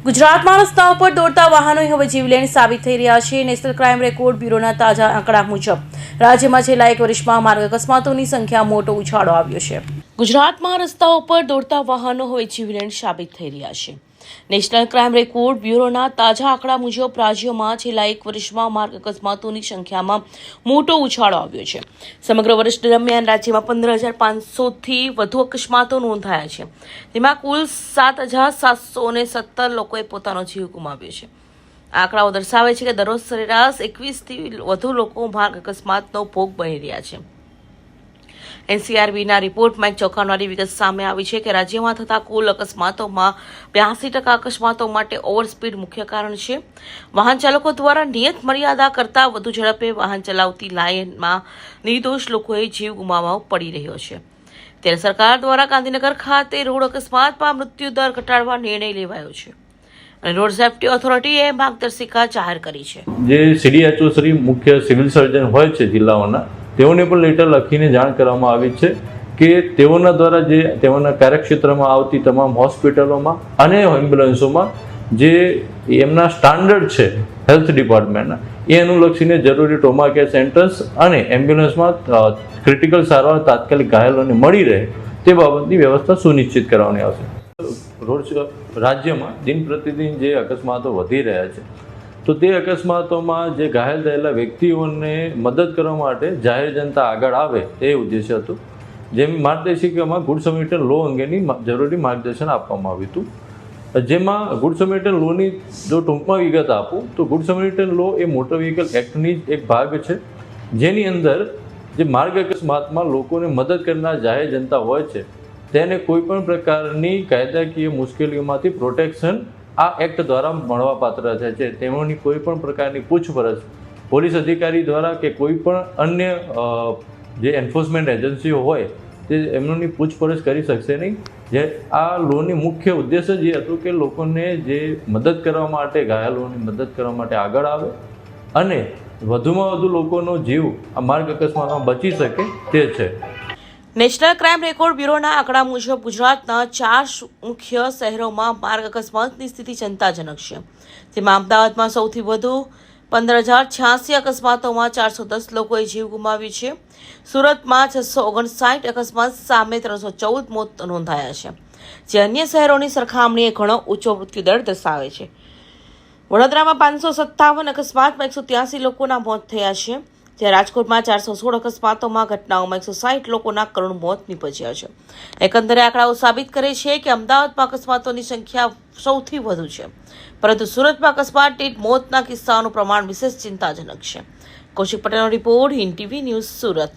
ગુજરાતમાં રસ્તાઓ પર દોડતા વાહનો હવે જીવલેણ સાબિત થઈ રહ્યા છે। નેશનલ ક્રાઇમ રેકોર્ડ બ્યુરોના તાજા આંકડા મુજબ રાજ્યમાં છેલ્લા એક વર્ષમાં માર્ગ અકસ્માતોની સંખ્યા મોટો ઉછાળો આવ્યો છે। ગુજરાતમાં રસ્તાઓ પર દોડતા વાહનો હવે જીવલેણ સાબિત થઈ રહ્યા છે। નેશનલ ક્રાઇમ રેકોર્ડ બ્યુરોના તાજા આંકડા મુજબ રાજ્યમાં છેલ્લા એક વર્ષમાં માર્ગ અકસ્માતોની સંખ્યામાં મોટો ઉછાળો આવ્યો છે। સમગ્ર વર્ષ દરમિયાન રાજ્યમાં 15,500થી વધુ અકસ્માતો નોંધાયા છે, જેમાં કુલ 7,717 લોકોએ પોતાનો જીવ ગુમાવ્યો છે। આંકડાઓ દર્શાવે છે કે દરરોજ સરેરાશ 21થી વધુ લોકો માર્ગ અકસ્માતનો ભોગ બની રહ્યા છે। એનસીઆરબીના રિપોર્ટમાં એક ચોંકાવનારી વિગત સામે આવી છે કે રાજ્યમાં થતા કુલ અકસ્માતોમાં 82% અકસ્માતો માટે ઓવરસ્પીડ મુખ્ય કારણ છે। વાહન ચાલકો દ્વારા નિયત મર્યાદા કરતાં વધુ ઝડપે વાહન ચલાવતી લાઇનમાં નિર્દોષ લોકોએ જીવ ગુમાવવો પડી રહ્યો છે। ત્યારે સરકાર દ્વારા ગાંધીનગર ખાતે રોડ અકસ્માતમાં મૃત્યુદર ઘટાડવા નિર્ણય લેવાયો છે અને રોડ સેફ્ટી ઓથોરિટીએ માર્ગદર્શિકા જાહેર કરી છે। જે સીડીએચઓ શ્રી મુખ્ય સિવિલ સર્જન હોય છે જિલ્લાઓના, તેઓને પણ લેટર લખીને જાણ કરવામાં આવી છે કે તેઓના દ્વારા જે તેઓના કાર્યક્ષેત્રમાં આવતી તમામ હોસ્પિટલોમાં અને એમ્બ્યુલન્સોમાં જે એમના સ્ટાન્ડર્ડ છે હેલ્થ ડિપાર્ટમેન્ટના, એ અનુલક્ષીને જરૂરી ટ્રોમા કેર સેન્ટર્સ અને એમ્બ્યુલન્સમાં ક્રિટિકલ સારવાર તાત્કાલિક ઘાયલોને મળી રહે તે બાબતની વ્યવસ્થા સુનિશ્ચિત કરવાની આવશે। રોડ રાજ્યમાં દિન પ્રતિદિન જે અકસ્માતો વધી રહ્યા છે, તો તે અકસ્માતોમાં જે ઘાયલ થયેલા વ્યક્તિઓને મદદ કરવા માટે જાહેર જનતા આગળ આવે તે ઉદ્દેશ્ય હતો। જેમ માર્ગદર્શિકામાં ગુડ સમેટન લો અંગેની જરૂરી માર્ગદર્શન આપવામાં આવ્યું હતું, જેમાં ગુડ સમેટન લોની જો ટૂંકમાં વિગત આપું તો ગુડ સમેટન લો એ મોટર વ્હીકલ એક્ટની એક ભાગ છે, જેની અંદર જે માર્ગ અકસ્માતમાં લોકોને મદદ કરનાર જાહેર જનતા હોય છે તેને કોઈ પણ પ્રકારની કાયદાકીય મુશ્કેલીઓમાંથી પ્રોટેક્શન આ એક્ટ દ્વારા મળવાપાત્ર થાય છે। તેઓની કોઈ પણ પ્રકારની પૂછપરછ પોલીસ અધિકારી દ્વારા કે કોઈ પણ અન્ય જે એન્ફોર્સમેન્ટ એજન્સીઓ હોય તે એમની પૂછપરછ કરી શકશે નહીં। જે આ લોની મુખ્ય ઉદ્દેશ્ય જે હતું કે લોકોને જે મદદ કરવા માટે, ઘાયલોની મદદ કરવા માટે આગળ આવે અને વધુમાં વધુ લોકોનો જીવ આ માર્ગ અકસ્માતમાં બચી શકે તે છે। નેશનલ ક્રાઇમ રેકોર્ડ બ્યુરોના આંકડા મુજબ ગુજરાતના 4 મુખ્ય શહેરોમાં માર્ગ અકસ્માતની સ્થિતિ ચિંતાજનક છે, જેમાં અમદાવાદમાં સૌથી વધુ 15,086 અકસ્માતોમાં 410 લોકોએ જીવ ગુમાવ્યું છે। સુરતમાં 659 અકસ્માત સામે 314 મોત નોંધાયા છે, જે અન્ય શહેરોની સરખામણીએ ઘણો ઊંચો મૃત્યુદર દર્શાવે છે। વડોદરામાં 557 અકસ્માતમાં 183 લોકોના મોત થયા છે, જ્યારે રાજકોટમાં 416 અકસ્માતોમાં ઘટનાઓમાં 160 લોકોના કરુણ મોત નીપજ્યા છે। એકંદરે આંકડાઓ સાબિત કરે છે કે અમદાવાદમાં અકસ્માતોની સંખ્યા સૌથી વધુ છે, પરંતુ સુરતમાં અકસ્માત દીઠ મોતના કિસ્સાઓનું પ્રમાણ વિશેષ ચિંતાજનક છે। કૌશિક પટેલનો report, Hind TV news, Surat.